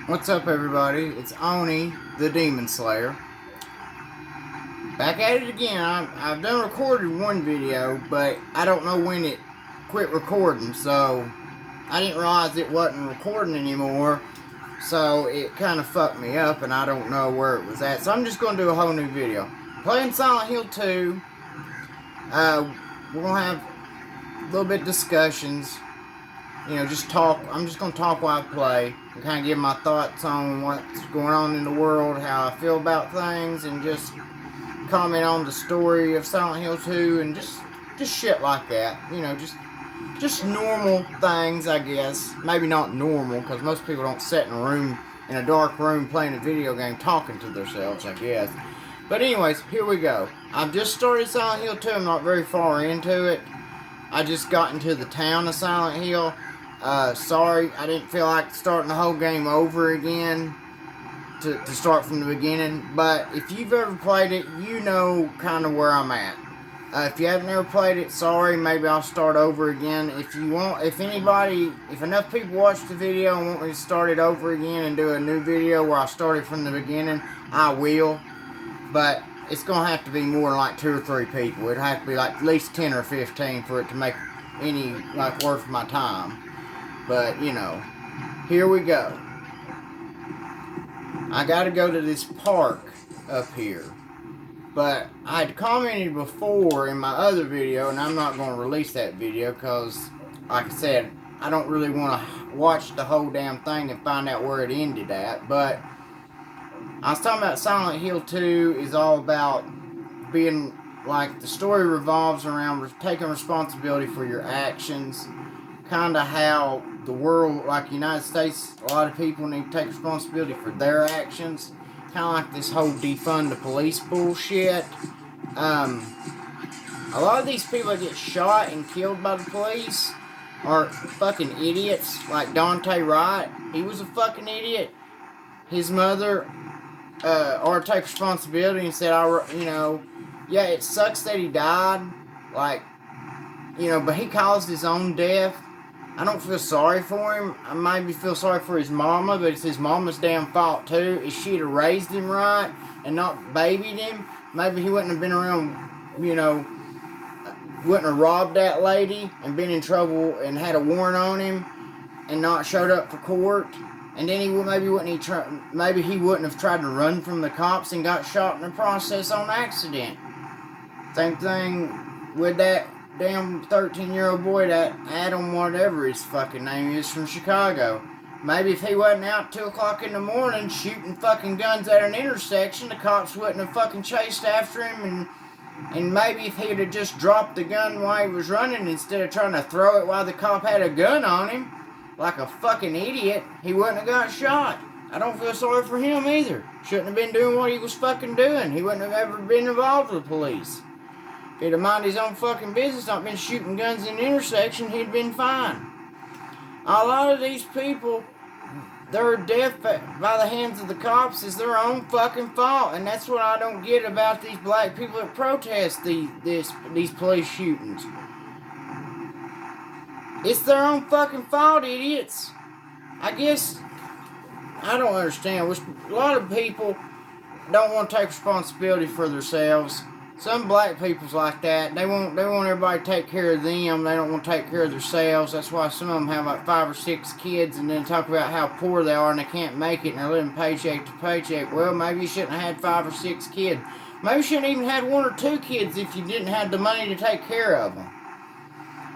What's up, everybody? It's Oni, the Demon Slayer. Back at it again. I've done recorded one video, but I don't know when it quit recording, so I didn't realize it wasn't recording anymore. So it kind of fucked me up, and I don't know where it was at. So I'm just going to do a whole new video. Playing Silent Hill 2. We're going to have a little bit of discussions. Just talk. I'm just going to talk while I play and kind of give my thoughts on what's going on in the world, how I feel about things, and just comment on the story of Silent Hill 2 and just shit like that. Just normal things, I guess. Maybe not normal, because most people don't sit in a dark room playing a video game talking to themselves, I guess. But anyways, here we go. I've just started Silent Hill 2. I'm not very far into it. I just got into the town of Silent Hill. Sorry, I didn't feel like starting the whole game over again to start from the beginning. But if you've ever played it, you know kind of where I'm at. If you haven't ever played it, sorry, maybe I'll start over again. If enough people watch the video and want me to start it over again and do a new video where I started from the beginning, I will. But it's going to have to be more than like 2 or 3 people. It'd have to be like at least 10 or 15 for it to make any worth my time. But, here we go. I gotta go to this park up here. But I had commented before in my other video, and I'm not going to release that video because, like I said, I don't really want to watch the whole damn thing and find out where it ended at. But I was talking about Silent Hill 2 is all about being, the story revolves around taking responsibility for your actions. Kind of how the world, United States, a lot of people need to take responsibility for their actions. Kind of like this whole defund the police bullshit. A lot of these people that get shot and killed by the police are fucking idiots. Like Dante Wright, he was a fucking idiot. His mother, or take responsibility and said, yeah, it sucks that he died. But he caused his own death. I don't feel sorry for him. I maybe feel sorry for his mama, but it's his mama's damn fault too. If she'd have raised him right and not babied him, maybe he wouldn't have been around, wouldn't have robbed that lady and been in trouble and had a warrant on him and not showed up for court. And then maybe he wouldn't have tried to run from the cops and got shot in the process on accident. Same thing with that damn 13-year-old boy, that Adam, whatever his fucking name is, from Chicago. Maybe if he wasn't out 2 o'clock in the morning shooting fucking guns at an intersection, the cops wouldn't have fucking chased after him, and maybe if he'd have just dropped the gun while he was running instead of trying to throw it while the cop had a gun on him, like a fucking idiot, he wouldn't have got shot. I don't feel sorry for him either. Shouldn't have been doing what he was fucking doing. He wouldn't have ever been involved with the police. If he'd have minded his own fucking business, not been shooting guns in the intersection, he'd been fine. A lot of these people, their death by the hands of the cops is their own fucking fault. And that's what I don't get about these black people that protest these police shootings. It's their own fucking fault, idiots. I guess, I don't understand. A lot of people don't want to take responsibility for themselves. Some black people's like that. They want everybody to take care of them. They don't want to take care of themselves. That's why some of them have 5 or 6 kids and then talk about how poor they are and they can't make it and they're living paycheck to paycheck. Well, maybe you shouldn't have had 5 or 6 kids. Maybe you shouldn't even have 1 or 2 kids if you didn't have the money to take care of them.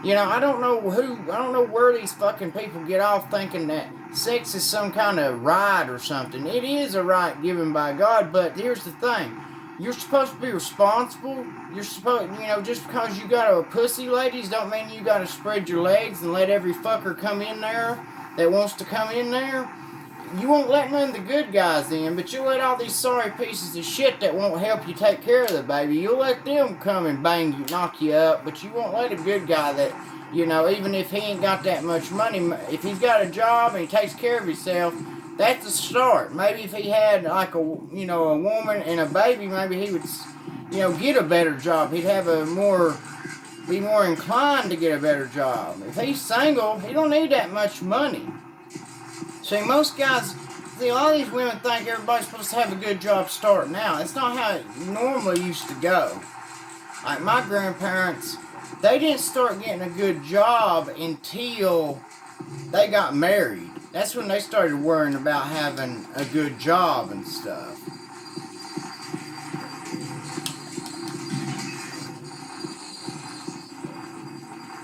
I don't know where these fucking people get off thinking that sex is some kind of right or something. It is a right given by God, but here's the thing. You're supposed to be responsible. You're supposed, just because you got a pussy, ladies, don't mean you got to spread your legs and let every fucker come in there that wants to come in there. You won't let none of the good guys in, but you'll let all these sorry pieces of shit that won't help you take care of the baby. You'll let them come and bang you, knock you up, but you won't let a good guy that, even if he ain't got that much money, if he's got a job and he takes care of himself, that's the start. Maybe if he had a woman and a baby, maybe he would, get a better job. He'd have be more inclined to get a better job. If he's single, he don't need that much money. See, most guys See, a lot of these women think everybody's supposed to have a good job starting out. It's not how it normally used to go. Like my grandparents, they didn't start getting a good job until they got married. That's when they started worrying about having a good job and stuff.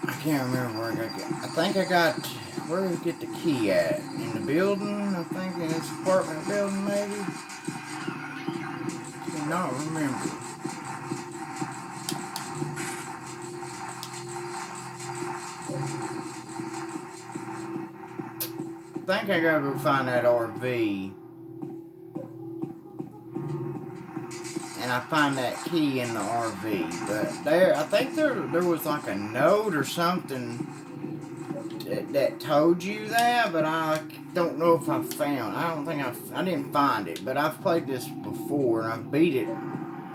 I can't remember where I got. I think I got. Where did I get the key at? In the building? I think in this apartment building, maybe. I cannot remember. I think I gotta go find that RV. And I find that key in the RV. But there, I think there was like a note or something that told you that, but I don't know if I found. I don't think I didn't find it. But I've played this before and I beat it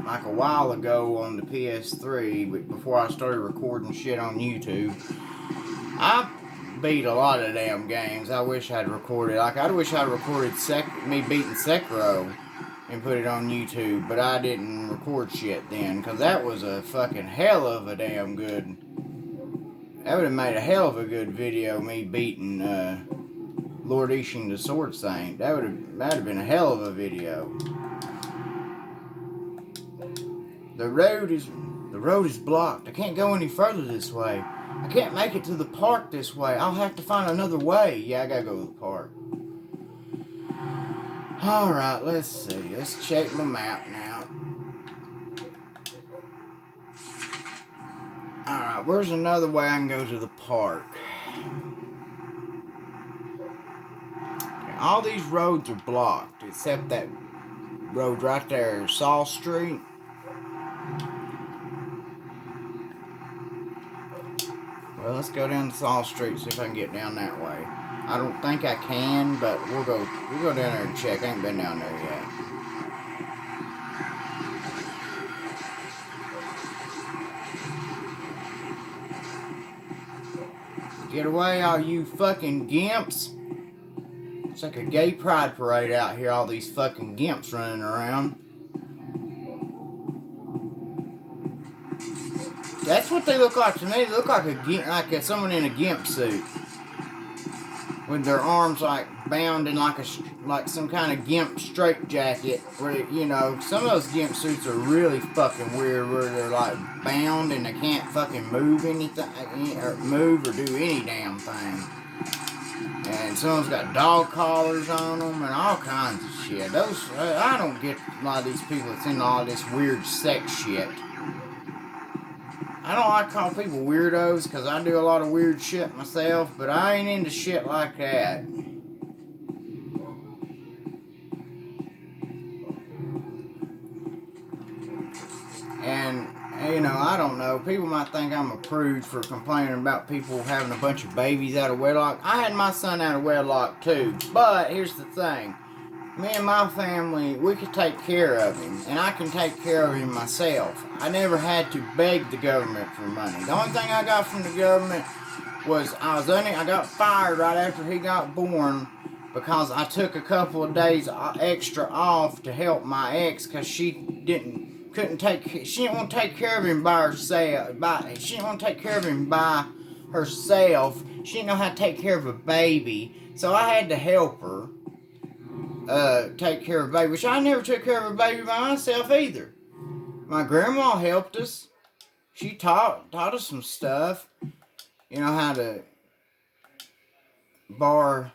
like a while ago on the PS3, but before I started recording shit on YouTube. I beat a lot of damn games. I wish I'd recorded. Like, I wish I'd recorded me beating Sekiro and put it on YouTube, but I didn't record shit then, because that was a fucking hell of a damn good. That would have made a hell of a good video, me beating Lord Ishin the Sword Saint. That'd have been a hell of a video. The road is blocked. I can't go any further this way. I can't make it to the park this way. I'll have to find another way. Yeah, I gotta go to the park. Alright, let's see. Let's check my map now. Alright, where's another way I can go to the park? Okay, all these roads are blocked, except that road right there, Saul Street. Well, let's go down to Saul Street, see if I can get down that way. I don't think I can, but we'll go down there and check. I ain't been down there yet. Get away, all you fucking gimps. It's like a gay pride parade out here, all these fucking gimps running around. That's what they look like to me. They look like someone in a gimp suit, with their arms like bound in like some kind of gimp straitjacket. Where, you know, some of those gimp suits are really fucking weird, where they're like bound and they can't fucking move anything, or move or do any damn thing. And someone's got dog collars on them and all kinds of shit. I don't get a lot of these people that's into all this weird sex shit. I don't like to call people weirdos, because I do a lot of weird shit myself, but I ain't into shit like that. And, you know, I don't know. People might think I'm a prude for complaining about people having a bunch of babies out of wedlock. I had my son out of wedlock too, but here's the thing. Me and my family, we could take care of him, and I can take care of him myself. I never had to beg the government for money. The only thing I got from the government was I got fired right after he got born, because I took a couple of days extra off to help my ex, because she didn't want to take care of him by herself. She didn't want to take care of him by herself. She didn't know how to take care of a baby, so I had to help her. Take care of a baby, which I never took care of a baby by myself either. My grandma helped us. She taught us some stuff. You know how to bar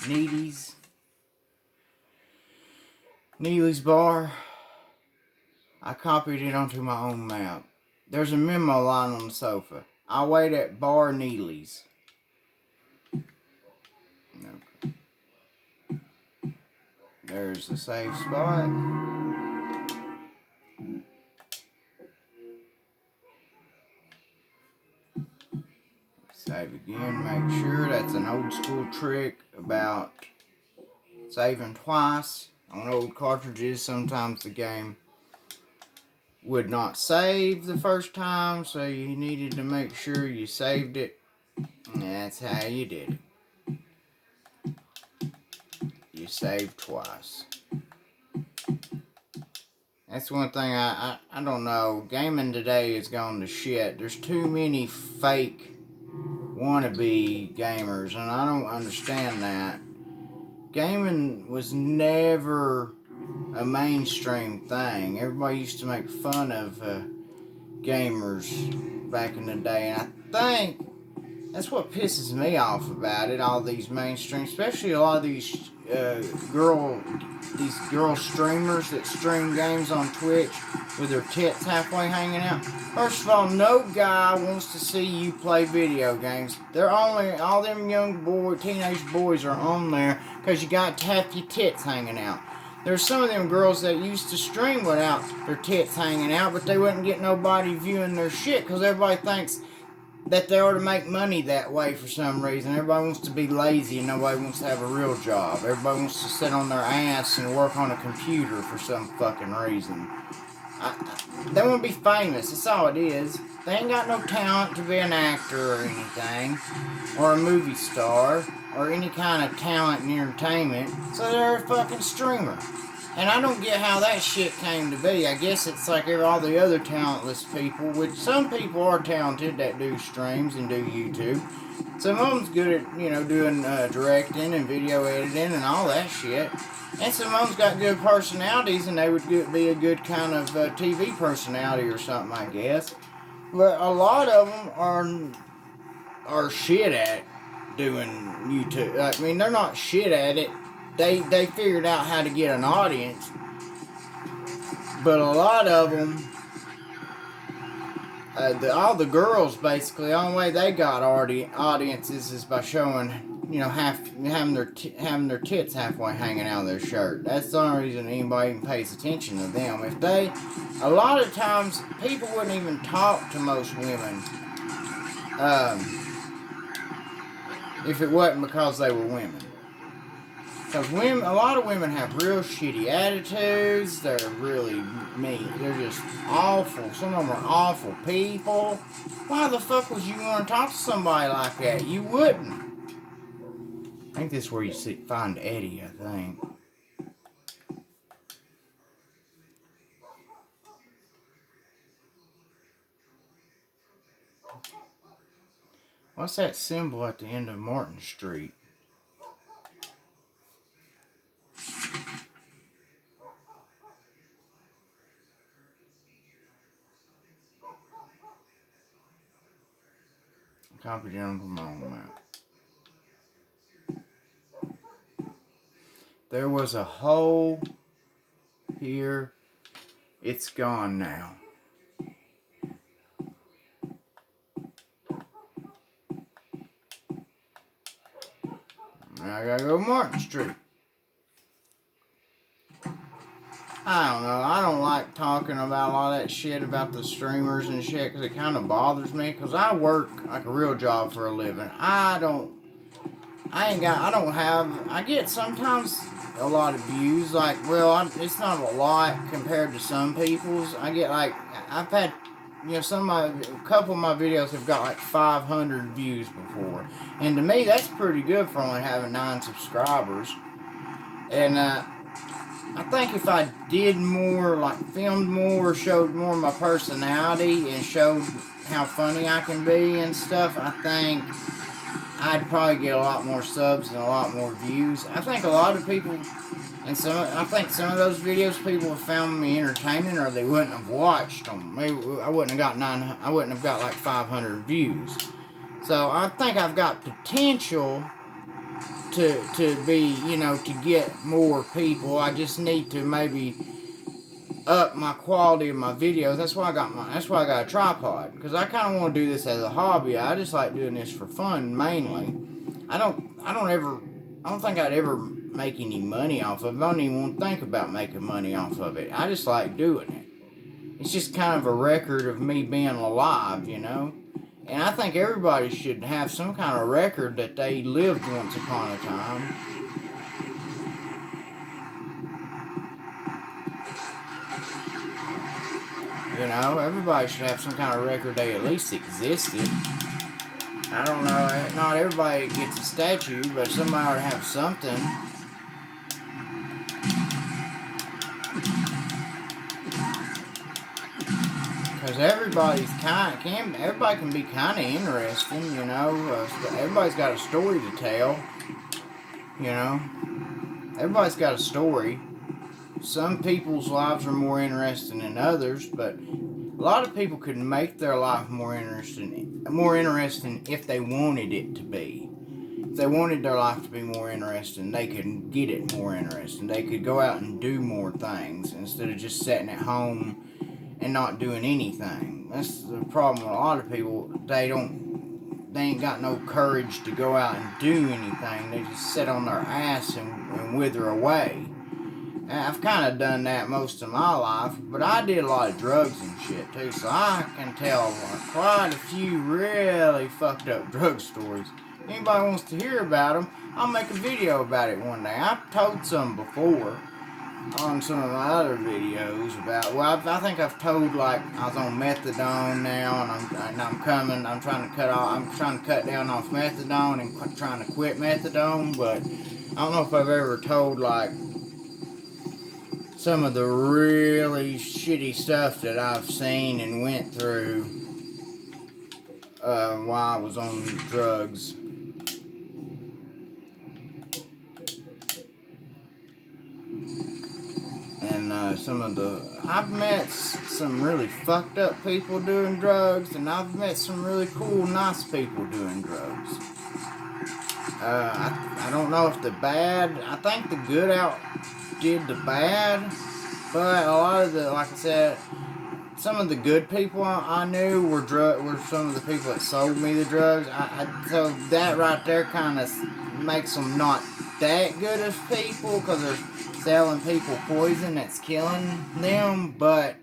Neely's bar. I copied it onto my own map. There's a memo line on the sofa. I wait at bar Neely's. There's the safe spot. Save again, make sure. That's an old school trick about saving twice. On old cartridges, sometimes the game would not save the first time, so you needed to make sure you saved it. And that's how you did it. You you saved twice. That's one thing I don't know. Gaming today is going to shit. There's too many fake wannabe gamers, and I don't understand that. Gaming was never a mainstream thing. Everybody used to make fun of gamers back in the day, and I think that's what pisses me off about it. All these mainstream, especially a lot of these girl streamers that stream games on Twitch with their tits halfway hanging out. First of all, no guy wants to see you play video games. They're only, all them young teenage boys are on there because you got half your tits hanging out. There's some of them girls that used to stream without their tits hanging out, but they wouldn't get nobody viewing their shit because everybody thinks that they ought to make money that way for some reason. Everybody wants to be lazy and nobody wants to have a real job. Everybody wants to sit on their ass and work on a computer for some fucking reason. They want to be famous, that's all it is. They ain't got no talent to be an actor or anything, or a movie star, or any kind of talent in entertainment, so they're a fucking streamer. And I don't get how that shit came to be. I guess it's like all the other talentless people, which some people are talented that do streams and do YouTube. Some of them's good at, doing directing and video editing and all that shit. And some of them's got good personalities and they would be a good kind of TV personality or something, I guess. But a lot of them are shit at doing YouTube. I mean, they're not shit at it. They figured out how to get an audience, but a lot of them, all the girls basically, the only way they got audiences is by showing, having their tits halfway hanging out of their shirt. That's the only reason anybody even pays attention to them. A lot of times people wouldn't even talk to most women, if it wasn't because they were women. Because a lot of women have real shitty attitudes. They're really mean. They're just awful. Some of them are awful people. Why the fuck would you want to talk to somebody like that? You wouldn't. I think this is where you find Eddie, I think. What's that symbol at the end of Martin Street? Copy down from on the map. There was a hole here. It's gone now. Now I gotta go Martin Street. I don't know. I don't like talking about all that shit about the streamers and shit because it kind of bothers me because I work like a real job for a living. I get sometimes a lot of views. Like, well, it's not a lot compared to some people's. I get like, I've had, a couple of my videos have got like 500 views before. And to me, that's pretty good for only having 9 subscribers. And, I think if I did more, like filmed more, showed more of my personality, and showed how funny I can be and stuff, I think I'd probably get a lot more subs and a lot more views. I think a lot of people, I think some of those videos people have found me entertaining, or they wouldn't have watched them. Maybe I wouldn't have got like 500 views. So I think I've got potential to be, to get more people. I just need to maybe up my quality of my videos. That's why I got a tripod, because I kind of want to do this as a hobby. I just like doing this for fun mainly. I don't think I'd ever make any money off of it. I don't even want to think about making money off of it. I just like doing it. It's just kind of a record of me being alive, And I think everybody should have some kind of record that they lived once upon a time. Everybody should have some kind of record they at least existed. I don't know, not everybody gets a statue, but somebody ought to have something. Because everybody can be kind of interesting, you know. Everybody's got a story to tell, you know. Everybody's got a story. Some people's lives are more interesting than others, but a lot of people could make their life more interesting if they wanted it to be. If they wanted their life to be more interesting, they could get it more interesting. They could go out and do more things instead of just sitting at home and not doing anything. That's the problem with a lot of people. They ain't got no courage to go out and do anything. They just sit on their ass and wither away. And I've kind of done that most of my life, but I did a lot of drugs and shit too, so I can tell quite a few really fucked up drug stories. If anybody wants to hear about them, I'll make a video about it one day. I've told some before on some of my other videos about, well, I think I've told, like, I was on methadone now, and I'm trying to cut down off methadone and trying to quit methadone, but I don't know if I've ever told, like, some of the really shitty stuff that I've seen and went through while I was on drugs. And I've met some really fucked up people doing drugs, and I've met some really cool, nice people doing drugs. I don't know if I think the good outdid the bad, but a lot of like I said, some of the good people I knew were some of the people that sold me the drugs. So that right there kind of makes them not that good as people, because they're selling people poison that's killing them. But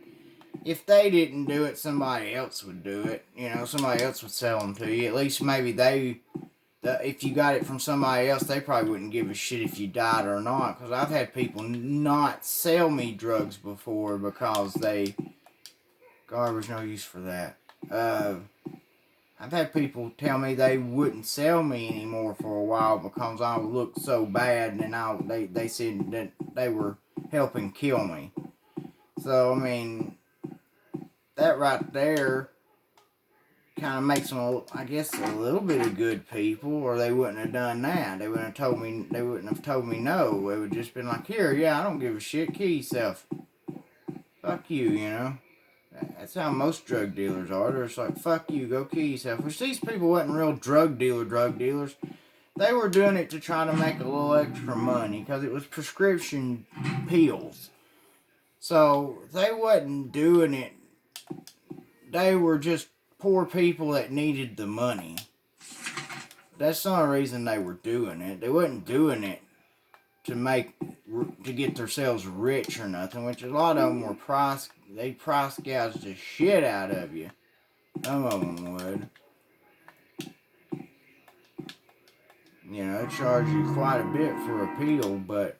if they didn't do it, somebody else would do it. You know, somebody else would sell them to you. At least maybe if you got it from somebody else, they probably wouldn't give a shit if you died or not. Because I've had people not sell me drugs before because garbage, no use for that. I've had people tell me they wouldn't sell me anymore for a while because I looked so bad, and they said that they were helping kill me. So, I mean, that right there kind of makes them, I guess, a little bit of good people, or they wouldn't have done that. They wouldn't have told me no. They would just been like, here, yeah, I don't give a shit, kill yourself. Fuck you, you know. That's how most drug dealers are. They're just like, fuck you, go kill yourself. Which these people wasn't real drug dealers. They were doing it to try to make a little extra money, because it was prescription pills. So they wasn't doing it. They were just poor people that needed the money. That's not the reason they were doing it. They wasn't doing it to get themselves rich or nothing, which a lot of them were they price gouged the shit out of you. Some of them would. You know, they charge you quite a bit for a pill, but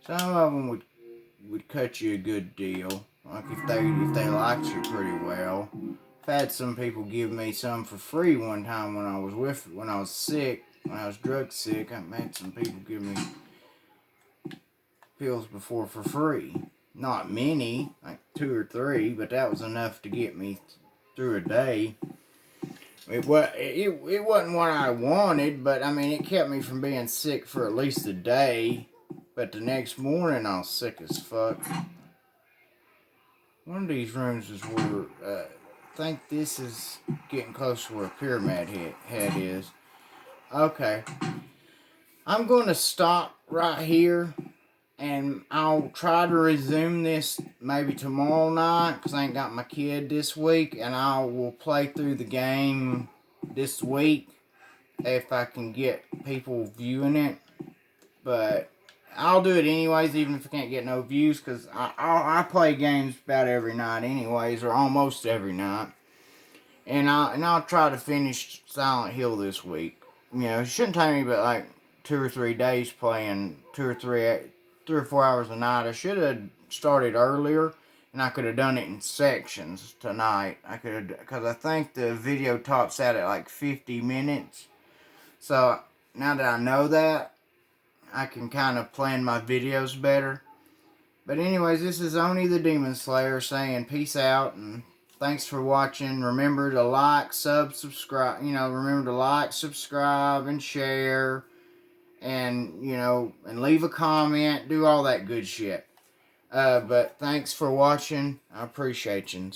some of them would cut you a good deal. Like if they liked you pretty well. I've had some people give me some for free one time when I was sick, when I was drug sick. I've had some people give me pills before for free. Not many, like 2 or 3, but that was enough to get me through a day. It wasn't what I wanted, but I mean, it kept me from being sick for at least a day. But the next morning, I was sick as fuck. One of these rooms is where, I think this is getting close to where Pyramid Head is. Okay. I'm going to stop right here, and I'll try to resume this maybe tomorrow night, because I ain't got my kid this week, and I will play through the game this week if I can get people viewing it. But I'll do it anyways, even if I can't get no views, because I play games about every night anyways, or almost every night. And I'll try to finish Silent Hill this week. You know, it shouldn't take me but like 2 or 3 days playing 3 or 4 hours a night. I should have started earlier, and I could have done it in sections tonight. Because I think the video tops out at like 50 minutes. So now that I know that, I can kind of plan my videos better. But anyways, this is Oni the Demon Slayer saying peace out, and Thanks for watching. Remember to like, subscribe. Remember to like, subscribe, and share. And, and leave a comment. Do all that good shit. But thanks for watching. I appreciate you.